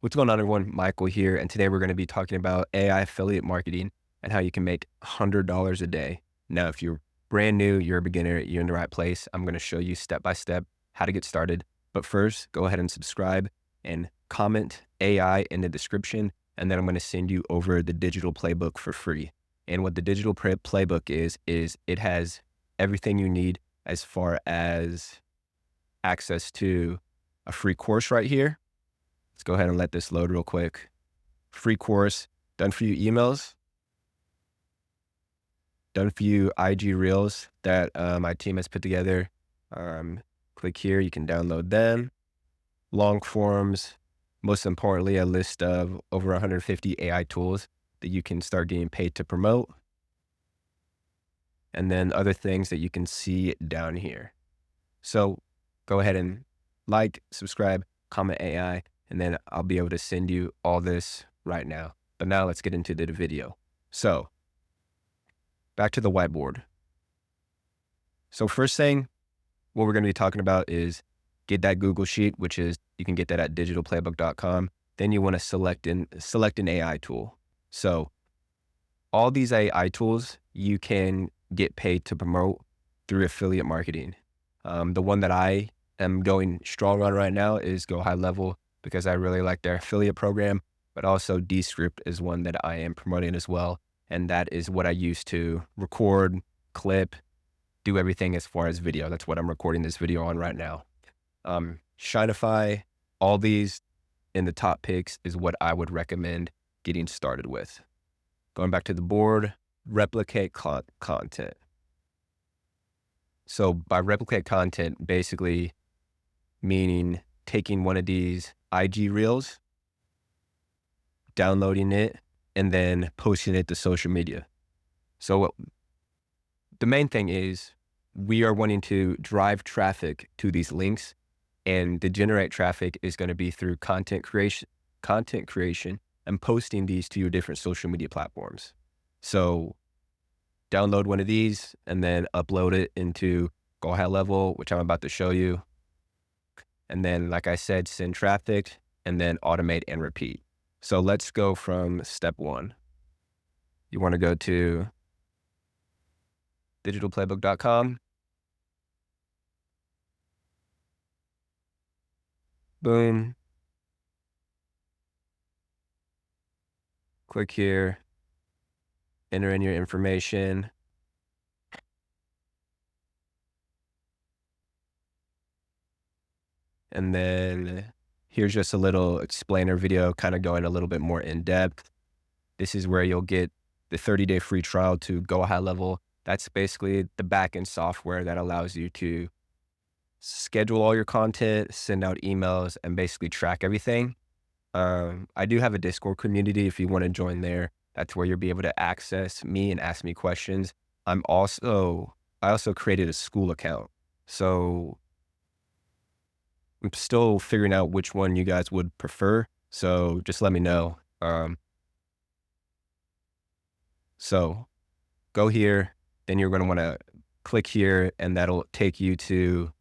What's going on, everyone? Michael here, and today we're going to be talking about AI affiliate marketing and how you can make $100 a day. Now, if you're brand new, you're a beginner, you're in the right place. I'm going to show you step by step how to get started. But first, go ahead and subscribe and comment AI in the description, and then I'm going to send you over the digital playbook for free. And what the digital playbook is it has everything you need as far as access to a free course right here. Let's go ahead and let this load real quick. Free course, done for you emails, done for you IG Reels that my team has put together. Click here, you can download them. Long forms, most importantly, a list of over 150 AI tools that you can start getting paid to promote. And then other things that you can see down here. So go ahead and like, subscribe, comment AI, and then I'll be able to send you all this right now. But now let's get into the video. So back to the whiteboard. So first thing, what we're going to be talking about is get that Google Sheet, which is, you can get that at digitalplaybook.com. Then you want to select an AI tool. So all these AI tools, you can get paid to promote through affiliate marketing. The one that I am going strong on right now is Go High Level, because I really like their affiliate program, but also Descript is one that I am promoting as well. And that is what I use to record, clip, do everything as far as video. That's what I'm recording this video on right now. Shineify, all these in the top picks is what I would recommend getting started with. Going back to the board, replicate content. So by replicate content, basically meaning taking one of these IG Reels, downloading it, and then posting it to social media. So the main thing is we are wanting to drive traffic to these links, and to generate traffic is going to be through content creation and posting these to your different social media platforms. So download one of these and then upload it into Go High Level, which I'm about to show you. And then, like I said, send traffic and then automate and repeat. So let's go from step one. You want to go to digitalplaybook.com. Boom. Click here, enter in your information. And then here's just a little explainer video, kind of going a little bit more in depth. This is where you'll get the 30-day free trial to Go High Level. That's basically the backend software that allows you to schedule all your content, send out emails, and basically track everything. I do have a Discord community if you want to join there. That's where you'll be able to access me and ask me questions. I also created a school account. So I'm still figuring out which one you guys would prefer. So just let me know. So go here, then you're going to want to click here, and that'll take you to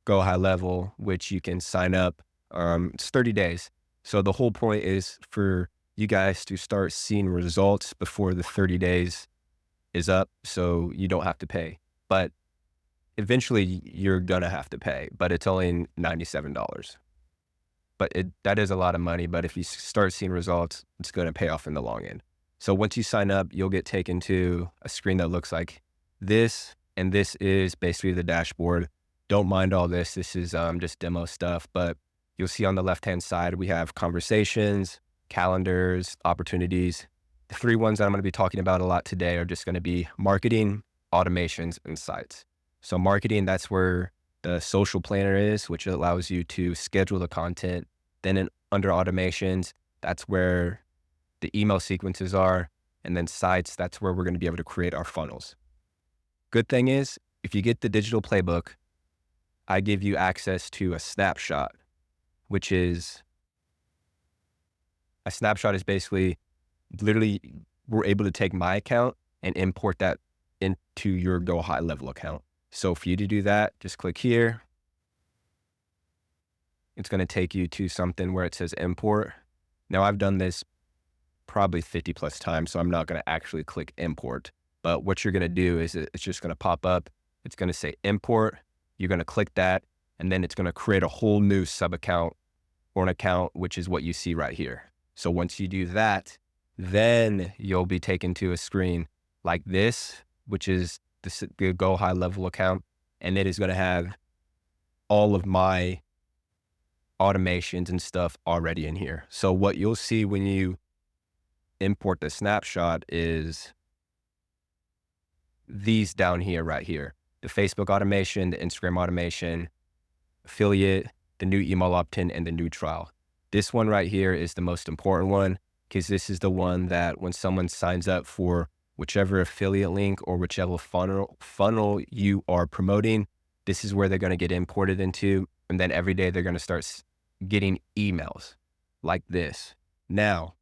Go High Level, which you can sign up. It's 30 days. So the whole point is for you guys to start seeing results before the 30 days is up, so you don't have to pay. But eventually you're gonna have to pay, but it's only $97. But that is a lot of money, but if you start seeing results, it's gonna pay off in the long end. So once you sign up, you'll get taken to a screen that looks like this, and this is basically the dashboard. Don't mind all this. This is just demo stuff, but you'll see on the left-hand side, we have conversations, calendars, opportunities. The three ones that I'm going to be talking about a lot today are just going to be marketing, automations, and sites. So marketing, that's where the social planner is, which allows you to schedule the content. Then under automations, that's where the email sequences are. And then sites, that's where we're going to be able to create our funnels. Good thing is, if you get the digital playbook, I give you access to a snapshot, which is a snapshot is basically literally we're able to take my account and import that into your Go High Level account. So for you to do that, just click here. It's going to take you to something where it says import. Now I've done this probably 50 plus times, so I'm not going to actually click import. But what you're going to do is it's just going to pop up. It's going to say import. You're going to click that, and then it's going to create a whole new sub account or an account, which is what you see right here. So once you do that, then you'll be taken to a screen like this, which is the Go High Level account. And it is going to have all of my automations and stuff already in here. So what you'll see when you import the snapshot is these down here, right here, the Facebook automation, the Instagram automation, affiliate, the new email opt-in, and the new trial. This one right here is the most important one because this is the one that when someone signs up for whichever affiliate link or whichever funnel you are promoting, this is where they're going to get imported into. And then every day they're going to start getting emails like this. Now,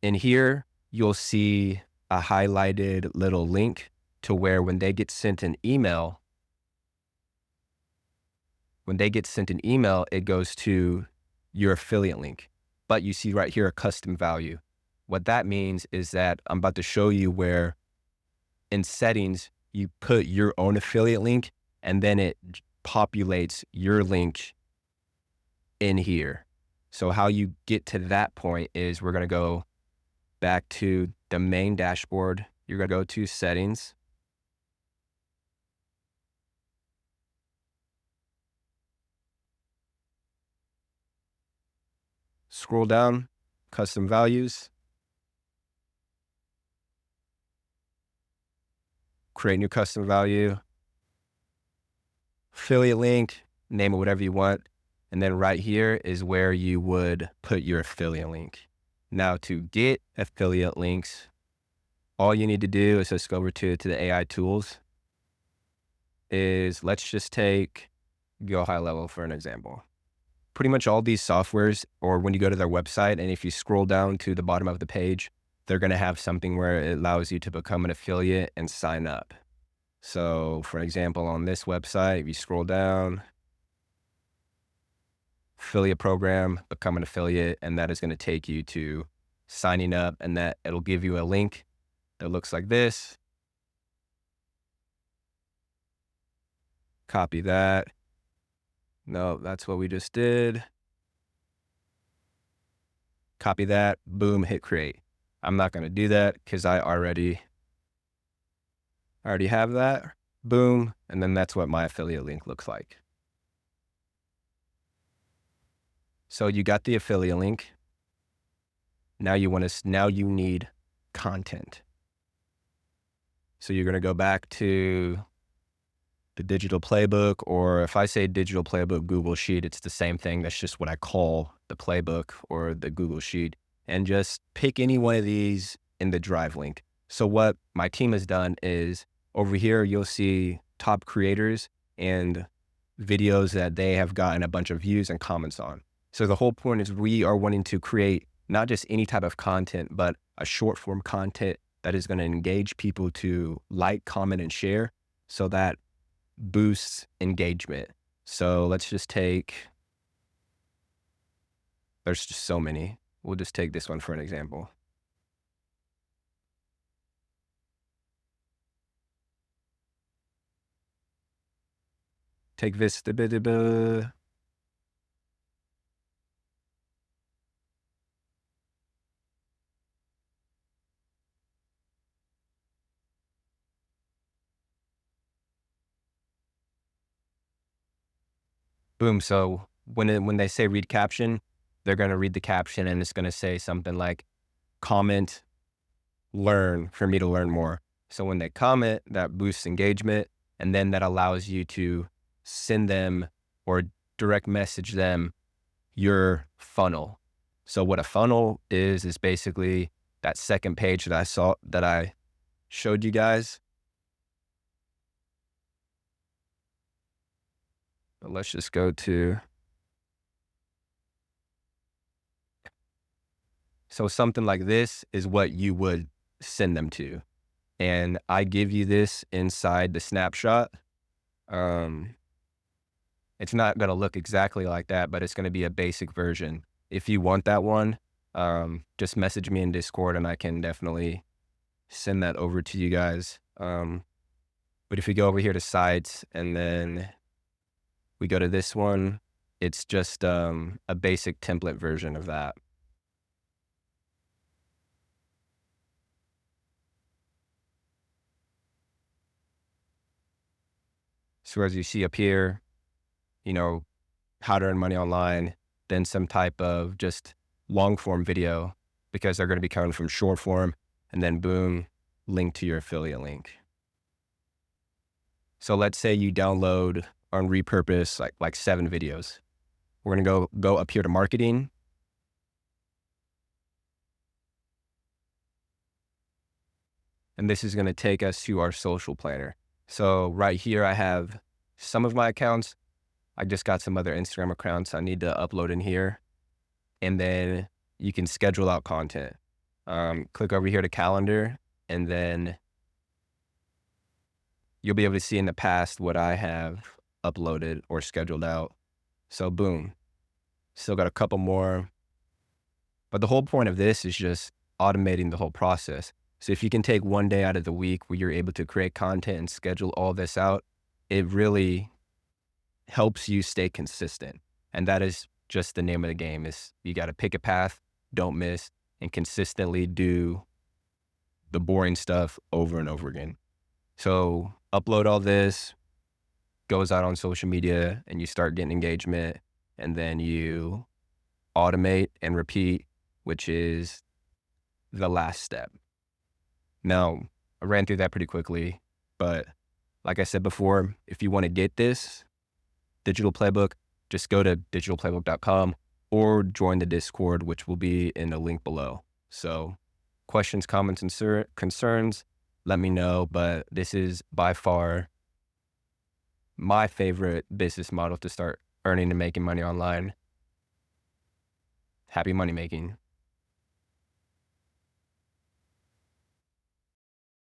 in here, you'll see a highlighted little link to where when they get sent an email, it goes to your affiliate link. But you see right here a custom value. What that means is that I'm about to show you where in settings, you put your own affiliate link and then it populates your link in here. So how you get to that point is we're going to go back to the main dashboard. You're going to go to settings. Scroll down, custom values. Create new custom value. Affiliate link, name it whatever you want. And then right here is where you would put your affiliate link. Now to get affiliate links, all you need to do is just go over to the AI tools. Let's just take Go High Level for an example. Pretty much all these softwares, or when you go to their website, and if you scroll down to the bottom of the page, they're going to have something where it allows you to become an affiliate and sign up. So for example, on this website, if you scroll down, affiliate program, become an affiliate, and that is going to take you to signing up, and that it'll give you a link that looks like this. Copy that. No, that's what we just did. Copy that, boom, hit create. I'm not going to do that because I already have that. Boom, and then that's what my affiliate link looks like. So you got the affiliate link. Now you need content. So you're going to go back to the digital playbook, or if I say digital playbook Google Sheet, it's the same thing. That's just what I call the playbook or the Google Sheet, and just pick any one of these in the Drive link. So what my team has done is over here, you'll see top creators and videos that they have gotten a bunch of views and comments on. So the whole point is we are wanting to create not just any type of content, but a short form content that is going to engage people to like, comment, and share, so that boosts engagement. So let's just there's just so many. We'll just take this one for an example. Take this. Boom. So when they say read caption, they're going to read the caption and it's going to say something like comment, learn, for me to learn more. So when they comment, that boosts engagement, and then that allows you to send them or direct message them your funnel. So what a funnel is basically that second page that I showed you guys. But let's just go to, so something like this is what you would send them to. And I give you this inside the snapshot. It's not going to look exactly like that, but it's going to be a basic version. If you want that one, just message me in Discord and I can definitely send that over to you guys. But if we go over here to sites and then we go to this one, it's just a basic template version of that. So as you see up here, you know, how to earn money online, then some type of just long form video because they're going to be coming from short form, and then boom, link to your affiliate link. So let's say you download on repurpose like 7 videos. We're going to go up here to marketing. And this is going to take us to our social planner. So right here, I have some of my accounts. I just got some other Instagram accounts I need to upload in here. And then you can schedule out content. Click over here to calendar, and then you'll be able to see in the past what I have uploaded or scheduled out. So boom, still got a couple more. But the whole point of this is just automating the whole process. So if you can take one day out of the week where you're able to create content and schedule all this out, it really helps you stay consistent. And that is just the name of the game, is you got to pick a path, don't miss, and consistently do the boring stuff over and over again. So upload all this, goes out on social media, and you start getting engagement, and then you automate and repeat, which is the last step. Now, I ran through that pretty quickly, but like I said before, if you want to get this digital playbook, just go to digitalplaybook.com or join the Discord, which will be in the link below. So questions, comments, and concerns, let me know. But this is by far my favorite business model to start earning and making money online. Happy money making.